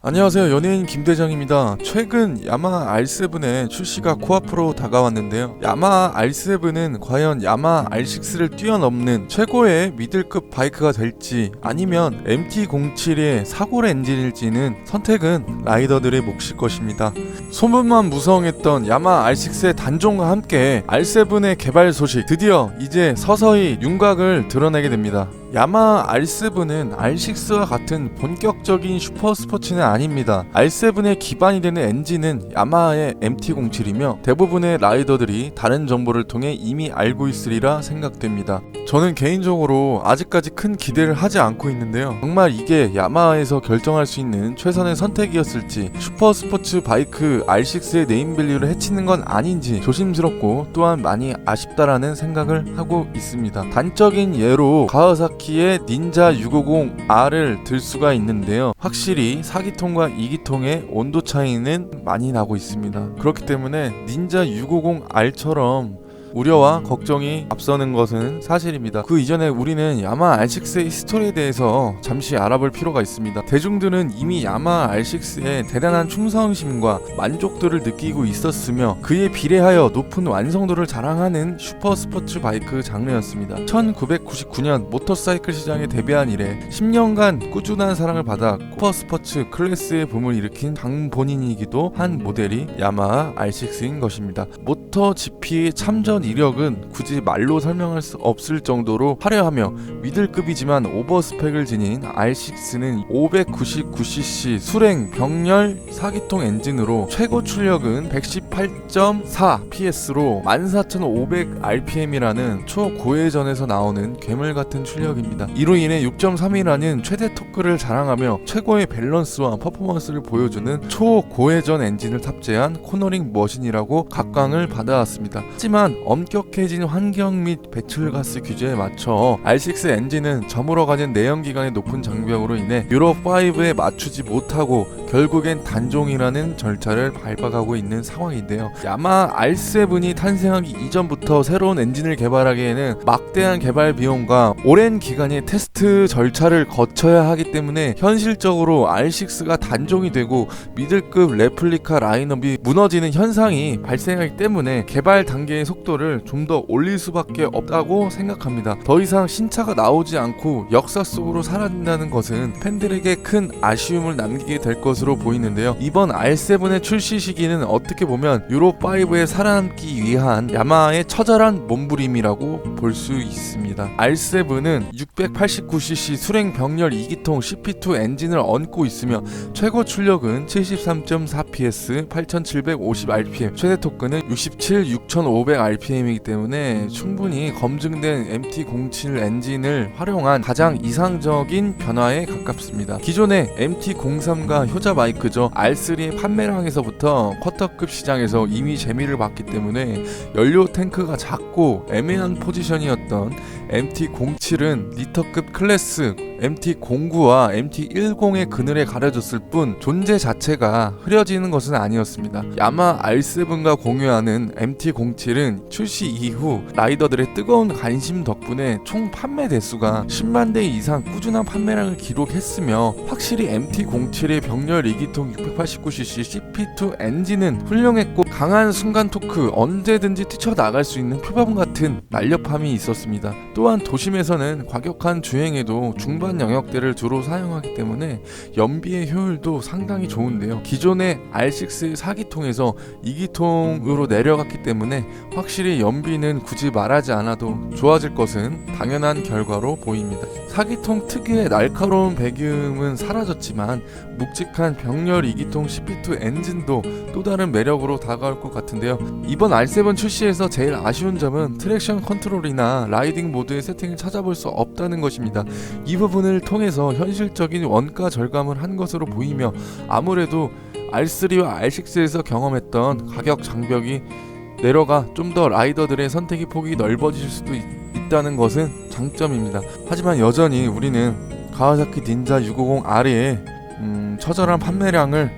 안녕하세요, 연예인 김대장입니다. 최근 야마하 R7의 출시가 코앞으로 다가왔는데요. 야마하 R7은 과연 야마하 R6를 뛰어넘는 최고의 미들급 바이크가 될지 아니면 MT-07의 사골 엔진일지는 선택은 라이더들의 몫일 것입니다. 소문만 무성했던 야마하 R6의 단종과 함께 R7의 개발 소식, 드디어 이제 서서히 윤곽을 드러내게 됩니다. 야마하 R7은 R6와 같은 본격적인 슈퍼스포츠는 아닙니다. R7의 기반이 되는 엔진은 야마하의 MT-07이며 대부분의 라이더들이 다른 정보를 통해 이미 알고 있으리라 생각됩니다. 저는 개인적으로 아직까지 큰 기대를 하지 않고 있는데요. 정말 이게 야마하에서 결정할 수 있는 최선의 선택이었을지, 슈퍼스포츠 바이크 R6의 네임밸류를 해치는 건 아닌지 조심스럽고 또한 많이 아쉽다라는 생각을 하고 있습니다. 단적인 예로 가와사키의 닌자 650R을 들 수가 있는데요. 확실히 4기통과 2기통의 온도 차이는 많이 나고 있습니다. 그렇기 때문에 닌자 650R처럼 우려와 걱정이 앞서는 것은 사실입니다. 그 이전에 우리는 야마하 R6의 히스토리에 대해서 잠시 알아볼 필요가 있습니다. 대중들은 이미 야마하 R6의 대단한 충성심과 만족도를 느끼고 있었으며 그에 비례하여 높은 완성도를 자랑하는 슈퍼스포츠 바이크 장르였습니다. 1999년 모터사이클 시장에 데뷔한 이래 10년간 꾸준한 사랑을 받아 슈퍼스포츠 클래스의 붐을 일으킨 장본인이기도 한 모델이 야마하 R6인 것입니다. 모터 GP의 참전 이력은 굳이 말로 설명할 수 없을 정도로 화려하며 미들급이지만 오버스펙을 지닌 R6는 599cc 수랭 병렬 4기통 엔진으로 최고 출력은 118.4 PS로 14,500rpm이라는 초고회전에서 나오는 괴물같은 출력입니다. 이로 인해 6.3이라는 최대 토크를 자랑하며 최고의 밸런스와 퍼포먼스를 보여주는 초고회전 엔진을 탑재한 코너링 머신이라고 각광을 받아왔습니다. 하지만 엄격해진 환경 및 배출가스 규제에 맞춰 R6 엔진은 저물어가는 내연기관의 높은 장벽으로 인해 유로5에 맞추지 못하고 결국엔 단종이라는 절차를 밟아가고 있는 상황인데요. 야마하 R7이 탄생하기 이전부터 새로운 엔진을 개발하기에는 막대한 개발 비용과 오랜 기간의 테스트 절차를 거쳐야 하기 때문에 현실적으로 R6가 단종이 되고 미들급 레플리카 라인업이 무너지는 현상이 발생하기 때문에 개발 단계의 속도를 좀 더 올릴 수밖에 없다고 생각합니다. 더 이상 신차가 나오지 않고 역사 속으로 사라진다는 것은 팬들에게 큰 아쉬움을 남기게 될 것으로 보이는데요. 이번 R7의 출시 시기는 어떻게 보면 유로5에 살아남기 위한 야마하의 처절한 몸부림이라고 볼 수 있습니다. R7은 689cc 수랭 병렬 2기통 CP2 엔진을 얹고 있으며 최고 출력은 73.4 PS, 8,750rpm, 최대 토크는 67, 6,500rpm이기 때문에 충분히 검증된 MT-07 엔진을 활용한 가장 이상적인 변화에 가깝습니다. 기존의 MT-03과 효자 바이크죠. R3의 판매량에서부터 쿼터급 시장에서 이미 재미를 봤기 때문에 연료 탱크가 작고 애매한 포지션이었던 MT-07은 리터급 클래스 MT-09와 MT-10의 그늘에 가려졌을 뿐 존재 자체가 흐려지는 것은 아니었습니다. 야마하 R7과 공유하는 MT-07은 출시 이후 라이더들의 뜨거운 관심 덕분에 총 판매 대수가 10만 대 이상 꾸준한 판매량을 기록했으며 확실히 MT-07의 병렬 2기통 689cc CP2 엔진은 훌륭했고 강한 순간 토크, 언제든지 뛰쳐나갈 수 있는 표범 같은 날렵함이 있었습니다. 또한 도심에서는 과격한 주행에도 중반 영역대를 주로 사용하기 때문에 연비의 효율도 상당히 좋은데요. 기존의 R6의 4기통에서 2기통으로 내려갔기 때문에 확실히 연비는 굳이 말하지 않아도 좋아질 것은 당연한 결과로 보입니다. 4기통 특유의 날카로운 배기음은 사라졌지만 묵직한 병렬 2기통 CP2 엔진도 또 다른 매력으로 다가올 것 같은데요. 이번 R7 출시에서 제일 아쉬운 점은 트랙션 컨트롤이나 라이딩 모드의 세팅을 찾아볼 수 없다는 것입니다. 이 부분을 통해서 현실적인 원가 절감을 한 것으로 보이며 아무래도 R3와 R6에서 경험했던 가격 장벽이 내려가 좀 더 라이더들의 선택의 폭이 넓어질 수도 있다는 것은 장점입니다. 하지만 여전히 우리는 가와사키 닌자 650R의 처절한 판매량을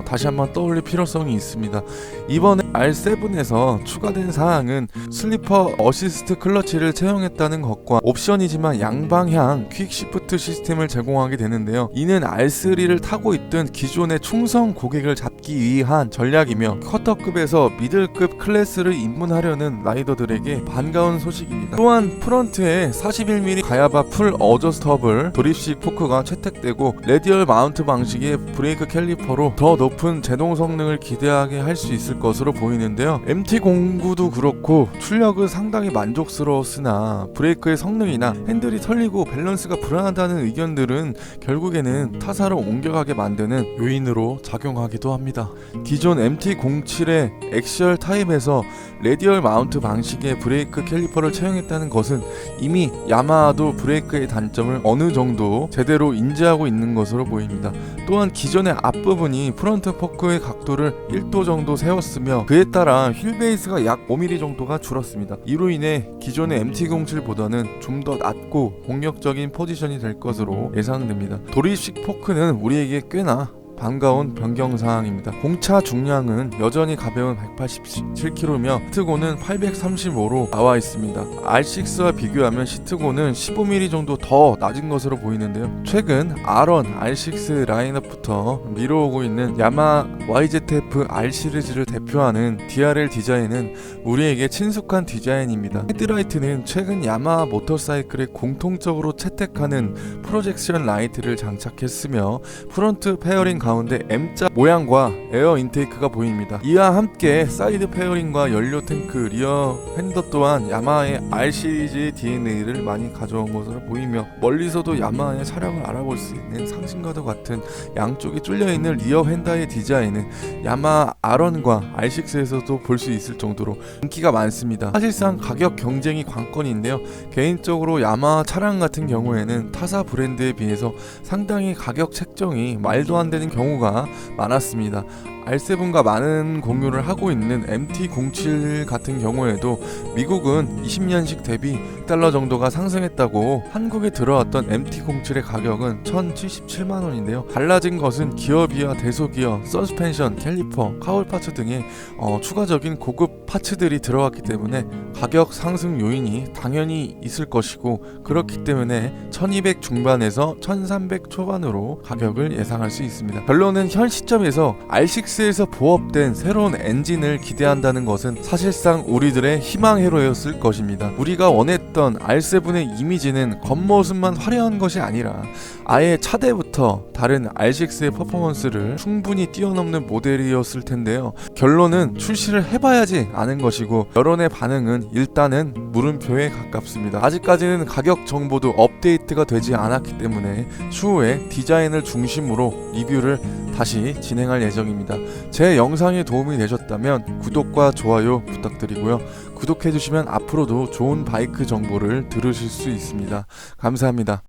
다시 한번 떠올릴 필요성이 있습니다. 이번에 R7에서 추가된 사항은 슬리퍼 어시스트 클러치를 채용했다는 것과 옵션이지만 양방향 퀵시프트 시스템을 제공하게 되는데요. 이는 R3를 타고 있던 기존의 충성 고객을 잡기 위한 전략이며 쿼터급에서 미들급 클래스를 입문하려는 라이더들에게 반가운 소식입니다. 또한 프런트에 41mm 가야바 풀 어저스터블 도립식 포크가 채택되고 레디얼 마운트 방식의 브레이크 캘리퍼로 더 높은 제동 성능을 기대하게 할 수 있을 것으로 보이는데요. MT09도 그렇고 출력은 상당히 만족스러웠으나 브레이크의 성능이나 핸들이 털리고 밸런스가 불안하다는 의견들은 결국에는 타사로 옮겨가게 만드는 요인으로 작용하기도 합니다. 기존 MT07의 엑시얼 타입에서 레디얼 마운트 방식의 브레이크 캘리퍼를 채용했다는 것은 이미 야마하도 브레이크의 단점을 어느 정도 제대로 인지하고 있는 것으로 보입니다. 또한 기존의 앞부분이 프론트 포크의 각도를 1도 정도 세웠으며 그에 따라 휠 베이스가 약 5mm 정도가 줄었습니다. 이로 인해 기존의 MT07보다는 좀 더 낮고 공격적인 포지션이 될 것으로 예상됩니다. 도립식 포크는 우리에게 꽤나 반가운 변경사항입니다. 공차 중량은 여전히 가벼운 187kg며 시트고는 835로 나와 있습니다. R6와 비교하면 시트고는 15mm 정도 더 낮은 것으로 보이는데요. 최근 R1, R6 라인업부터 미뤄오고 있는 야마 YZF R 시리즈를 대표하는 DRL 디자인은 우리에게 친숙한 디자인입니다. 헤드라이트는 최근 야마 모터사이클에 공통적으로 채택하는 프로젝션 라이트를 장착했으며 프론트 페어링 가운데 M자 모양과 에어 인테이크가 보입니다. 이와 함께 사이드 페어링과 연료 탱크, 리어 핸더 또한 야마하의 R 시리즈의 DNA를 많이 가져온 것으로 보이며 멀리서도 야마하의 차량을 알아볼 수 있는 상징과도 같은 양쪽이 뚫려있는 리어 핸더의 디자인은 야마하 R1과 R6에서도 볼 수 있을 정도로 인기가 많습니다. 사실상 가격 경쟁이 관건인데요. 개인적으로 야마하 차량 같은 경우에는 타사 브랜드에 비해서 상당히 가격 책정이 말도 안 되는 경우가 많았습니다. R7과 많은 공유를 하고 있는 MT07 같은 경우에도 미국은 20년식 대비 $1 정도가 상승했다고 한국에 들어왔던 MT07의 가격은 1,077만원인데요. 달라진 것은 기어비와 대소기어, 서스펜션, 캘리퍼, 카울 파츠 등의 추가적인 고급 파츠들이 들어왔기 때문에 가격 상승 요인이 당연히 있을 것이고 그렇기 때문에 1200 중반에서 1300 초반으로 가격을 예상할 수 있습니다. 결론은 현 시점에서 R6에서 보업된 새로운 엔진을 기대한다는 것은 사실상 우리들의 희망회로였을 것입니다. 우리가 원했던 R7의 이미지는 겉모습만 화려한 것이 아니라 아예 차대부터 다른 R6의 퍼포먼스를 충분히 뛰어넘는 모델이었을 텐데요. 결론은 출시를 해봐야지 아는 것이고 여론의 반응은 일단은 물음표에 가깝습니다. 아직까지는 가격 정보도 업데이트가 되지 않았기 때문에 추후에 디자인을 중심으로 리뷰를 다시 진행할 예정입니다. 제 영상이 도움이 되셨다면 구독과 좋아요 부탁드리고요. 구독해주시면 앞으로도 좋은 바이크 정보를 들으실 수 있습니다. 감사합니다.